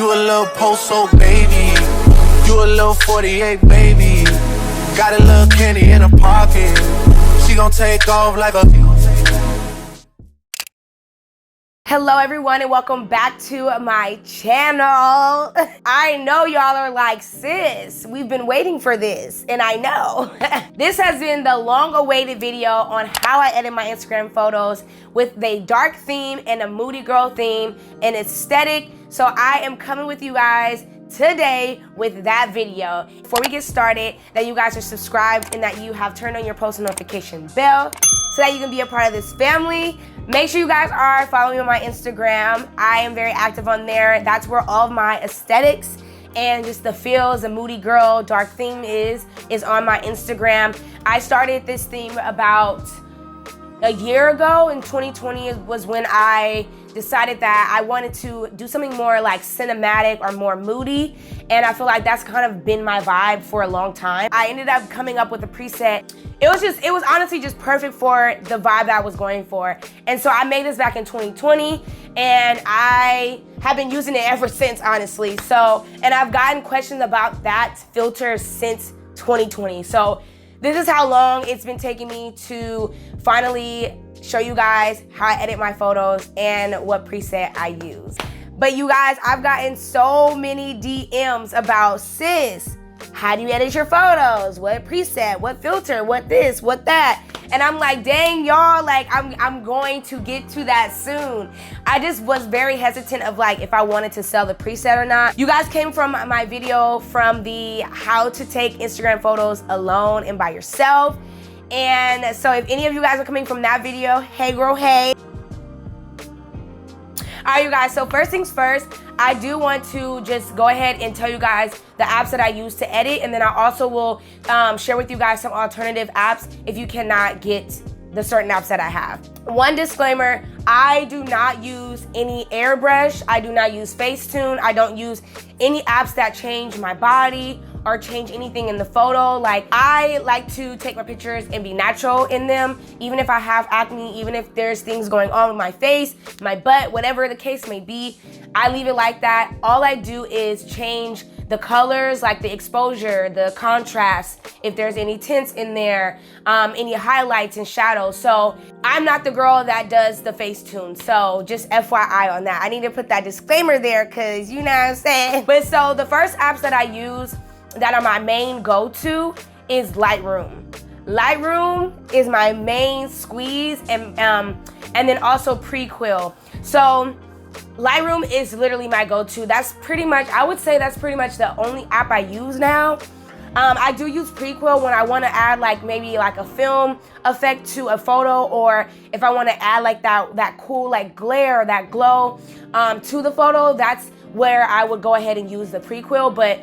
You a little post-so baby. You a little 48 baby. Got a little candy in her pocket. She gon' take off like a... Hello everyone and welcome back to my channel. I know y'all are like, sis, we've been waiting for this, and I know. This has been the long-awaited video on how I edit my Instagram photos with a dark theme and a moody girl theme and aesthetic. So I am coming with you guys today with that video. Before we get started, that you guys are subscribed and that you have turned on your post notification bell so that you can be a part of this family. Make sure you guys are following me on my Instagram. I am very active on there. That's where all of my aesthetics and just the feels, the moody girl, dark theme is on my Instagram. I started this theme about a year ago. In 2020 was when I decided that I wanted to do something more like cinematic or more moody, and I feel like that's kind of been my vibe for a long time. I ended up coming up with a preset. It was honestly just perfect for the vibe that I was going for. And so I made this back in 2020 and I have been using it ever since, honestly. So, and I've gotten questions about that filter since 2020. So this is how long it's been taking me to finally show you guys how I edit my photos and what preset I use. But you guys, I've gotten so many DMs about, sis, how do you edit your photos? What preset, what filter, what this, what that? And I'm like, dang y'all, like I'm going to get to that soon. I just was very hesitant of like if I wanted to sell the preset or not. You guys came from my video from the how to take Instagram photos alone and by yourself. And so if any of you guys are coming from that video, hey girl, hey. All right, you guys, so first things first, I do want to just go ahead and tell you guys the apps that I use to edit, and then I also will share with you guys some alternative apps if you cannot get the certain apps that I have. One disclaimer, I do not use any airbrush, I do not use Facetune, I don't use any apps that change my body or change anything in the photo. Like, I like to take my pictures and be natural in them, even if I have acne, even if there's things going on with my face, my butt, whatever the case may be, I leave it like that. All I do is change the colors, like the exposure, the contrast, if there's any tints in there, any highlights and shadows. So I'm not the girl that does the Facetune. So just FYI on that. I need to put that disclaimer there because you know what I'm saying. But so the first apps that I use that are my main go-to is Lightroom. Lightroom is my main squeeze, and then also Prequel. So Lightroom is literally my go-to. That's pretty much, I would say that's pretty much the only app I use now. I do use Prequel when I want to add like maybe like a film effect to a photo, or if I want to add like that cool like glare, that glow to the photo. That's where I would go ahead and use the Prequel. But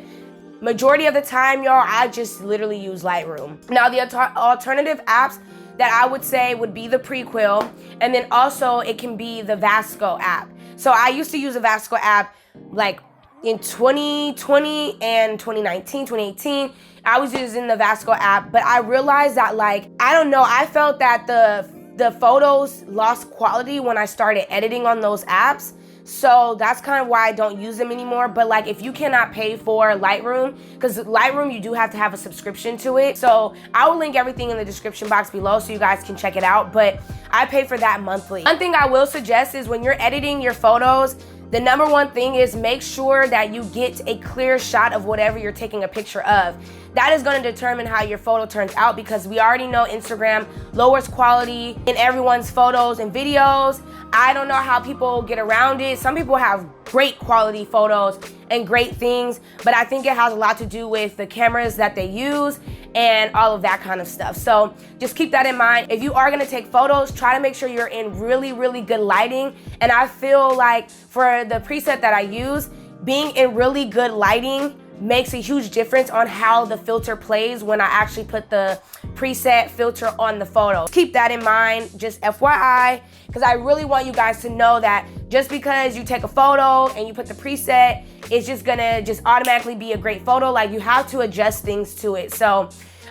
majority of the time, y'all, I just literally use Lightroom. Now, the alternative apps that I would say would be the Prequel, and then also it can be the VSCO app. So I used to use a VSCO app like in 2020 and 2019, 2018. I was using the VSCO app, but I realized that, like, I don't know, I felt that the photos lost quality when I started editing on those apps. So that's kind of why I don't use them anymore. But like, if you cannot pay for Lightroom, because Lightroom, you do have to have a subscription to it. So I will link everything in the description box below so you guys can check it out. But I pay for that monthly. One thing I will suggest is when you're editing your photos, the number one thing is make sure that you get a clear shot of whatever you're taking a picture of. That is going to determine how your photo turns out, because we already know Instagram lowers quality in everyone's photos and videos. I don't know how people get around it. Some people have great quality photos and great things, but I think it has a lot to do with the cameras that they use and all of that kind of stuff. So just keep that in mind. If you are gonna take photos, try to make sure you're in really, really good lighting. And I feel like for the preset that I use, being in really good lighting makes a huge difference on how the filter plays when I actually put the preset filter on the photo. Keep that in mind, just FYI, because I really want you guys to know that just because you take a photo and you put the preset, it's just gonna just automatically be a great photo. Like, you have to adjust things to it. So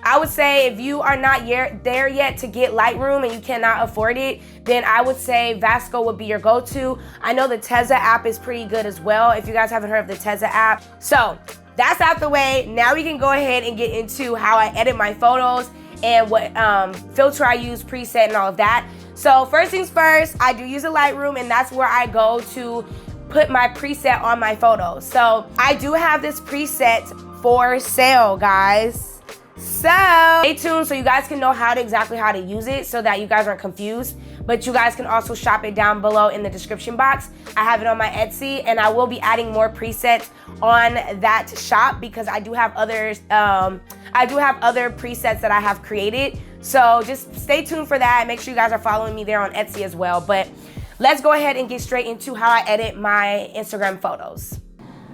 I would say if you are not there yet to get Lightroom and you cannot afford it, then I would say VSCO would be your go-to. I know the Tezza app is pretty good as well, if you guys haven't heard of the Tezza app. So that's out the way. Now we can go ahead and get into how I edit my photos and what filter I use, preset, and all of that. So first things first, I do use a Lightroom, and that's where I go to put my preset on my photos. So I do have this preset for sale, guys. So stay tuned so you guys can know exactly how to use it so that you guys aren't confused. But you guys can also shop it down below in the description box. I have it on my Etsy, and I will be adding more presets on that shop because I do have others. I do have other presets that I have created. So just stay tuned for that. Make sure you guys are following me there on Etsy as well. But let's go ahead and get straight into how I edit my Instagram photos.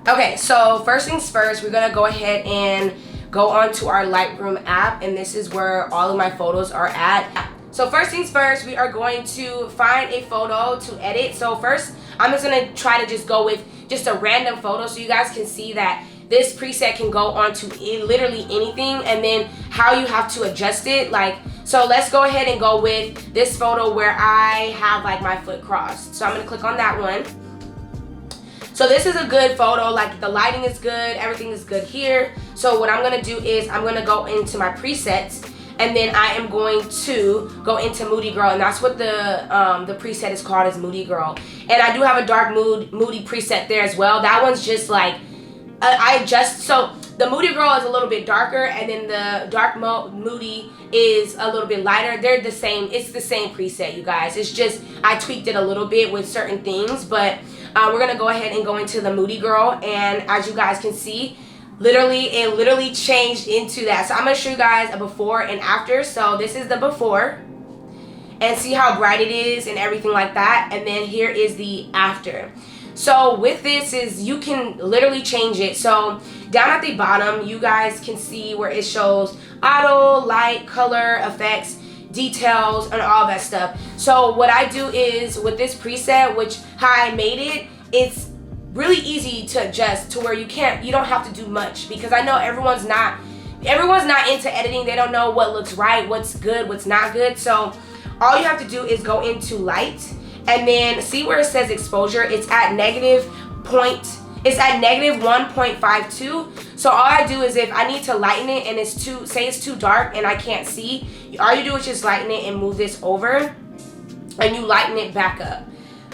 Okay, so first things first, we're gonna go ahead and go onto our Lightroom app, and this is where all of my photos are at. So first things first, we are going to find a photo to edit. So first, I'm just gonna try to just go with just a random photo so you guys can see that this preset can go onto literally anything, and then how you have to adjust it. Like, so let's go ahead and go with this photo where I have like my foot crossed. So I'm gonna click on that one. So this is a good photo, like the lighting is good, everything is good here. So what I'm gonna do is I'm gonna go into my presets, and then I am going to go into Moody Girl, and that's what the preset is called, is Moody Girl. And I do have a dark moody preset there as well. That one's just like, so the Moody Girl is a little bit darker, and then the dark moody is a little bit lighter. They're the same, it's the same preset, you guys. It's just, I tweaked it a little bit with certain things, but we're gonna go ahead and go into the Moody Girl, and as you guys can see, it literally changed into that. So I'm gonna show you guys a before and after. So this is the before, and see how bright it is and everything like that, and then here is the after. So with this is you can literally change it. So down at the bottom, you guys can see where it shows auto, light, color, effects, details, and all that stuff. So what I do is with this preset, which how I made it, it's really easy to adjust to where you don't have to do much, because I know everyone's not into editing. They don't know what looks right, what's good, what's not good. So all you have to do is go into light, and then see where it says exposure. It's at negative 1.52. So all I do is if I need to lighten it and it's too dark and I can't see, all you do is just lighten it and move this over, and you lighten it back up.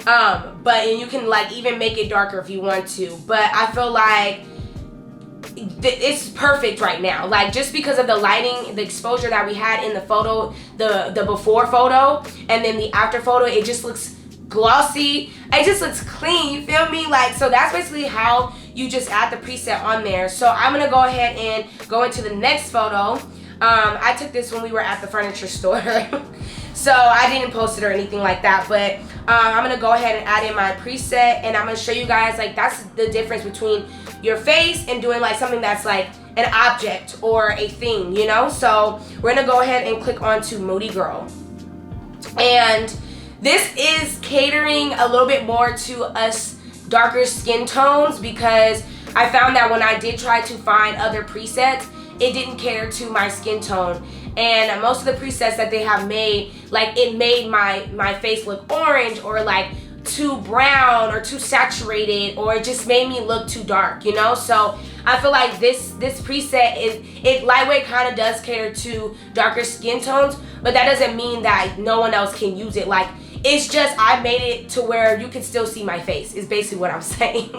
And you can like even make it darker if you want to, but I feel like it's perfect right now. Like, just because of the lighting, the exposure that we had in the photo, the before photo, and then the after photo, it just looks glossy. It just looks clean, you feel me? Like, so that's basically how you just add the preset on there. So I'm gonna go ahead and go into the next photo. I took this when we were at the furniture store. So I didn't post it or anything like that, but I'm gonna go ahead and add in my preset, and I'm gonna show you guys, like, that's the difference between your face and doing like something that's like an object or a thing, you know? So we're gonna go ahead and click on to Moody Girl. And this is catering a little bit more to us darker skin tones, because I found that when I did try to find other presets, it didn't cater to my skin tone. And most of the presets that they have made, like, it made my face look orange, or like too brown or too saturated, or it just made me look too dark, you know? So I feel like this preset lightweight kind of does cater to darker skin tones, but that doesn't mean that no one else can use it. Like, it's just I made it to where you can still see my face, is basically what I'm saying.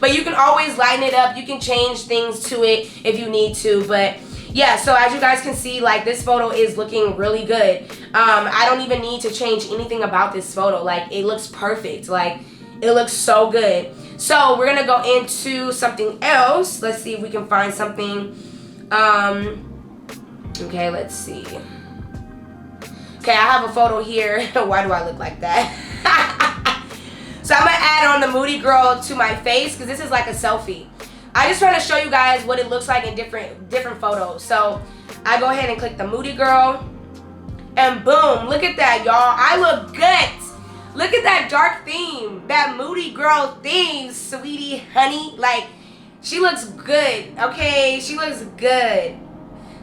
But you can always lighten it up, you can change things to it if you need to. But yeah, so as you guys can see, like, this photo is looking really good. I don't even need to change anything about this photo. Like, it looks perfect. Like, it looks so good. So we're gonna go into something else. Let's see if we can find something. Okay, let's see. Okay, I have a photo here. Why do I look like that? So I'm gonna add on the Moody Girl to my face, because this is like a selfie. I just trying to show you guys what it looks like in different photos. So I go ahead and click the Moody Girl, and boom, look at that, y'all. I look good. Look at that dark theme, that Moody Girl theme, sweetie, honey. Like, she looks good, okay? She looks good.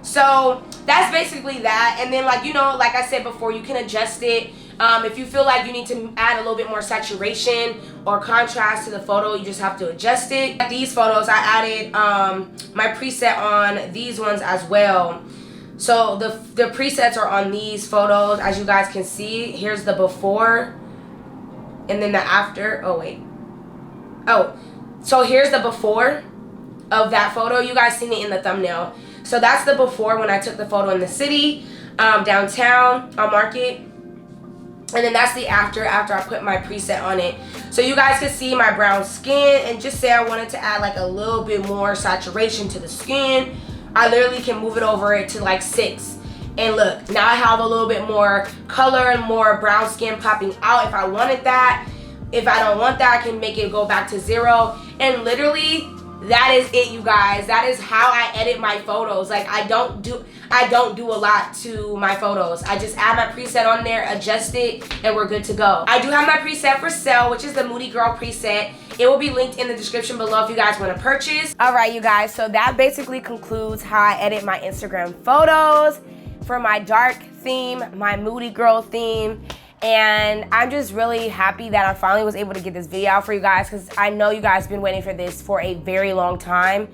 So that's basically that. And then, like, you know, like I said before, you can adjust it. If you feel like you need to add a little bit more saturation or contrast to the photo, you just have to adjust it. These photos, I added my preset on these ones as well. So the presets are on these photos, as you guys can see. Here's the before and then the after. Oh, wait. Oh, so here's the before of that photo. You guys seen it in the thumbnail. So that's the before when I took the photo in the city, downtown on Market. And then that's the after I put my preset on it. So you guys can see my brown skin, and just say I wanted to add like a little bit more saturation to the skin, I literally can move it over it to like 6. And look, now I have a little bit more color and more brown skin popping out if I wanted that. If I don't want that, I can make it go back to 0. And literally, that is it, you guys. That is how I edit my photos. Like, I don't do a lot to my photos. I just add my preset on there, adjust it, and we're good to go. I do have my preset for 𝚘, which is the Moody Girl preset. It will be linked in the description below if you guys want to purchase. All right, you guys, so that basically concludes how I edit my Instagram photos for my dark theme, my Moody Girl theme. And I'm just really happy that I finally was able to get this video out for you guys, because I know you guys have been waiting for this for a very long time,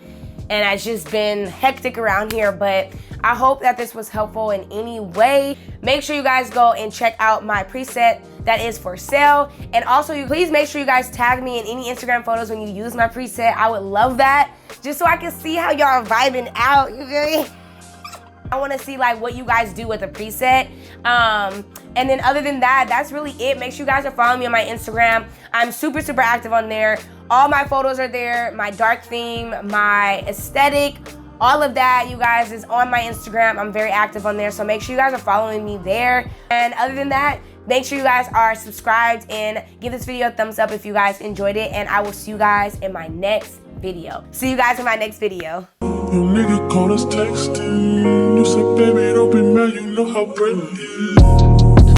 and it's just been hectic around here. But I hope that this was helpful in any way. Make sure you guys go and check out my preset that is for 𝚘. And also, please make sure you guys tag me in any Instagram photos when you use my preset. I would love that, just so I can see how y'all are vibing out, you feel me? I want to see like what you guys do with the preset. And then other than that, that's really it. Make sure you guys are following me on my Instagram. I'm super active on there. All my photos are there. My dark theme, my aesthetic, all of that, you guys, is on my Instagram. I'm very active on there, so make sure you guys are following me there. And other than that, make sure you guys are subscribed and give this video a thumbs up if you guys enjoyed it. And I will see you guys in my next video. See you guys in my next video. Your nigga called us texting. You said, baby, don't be mad, you know how Britain is.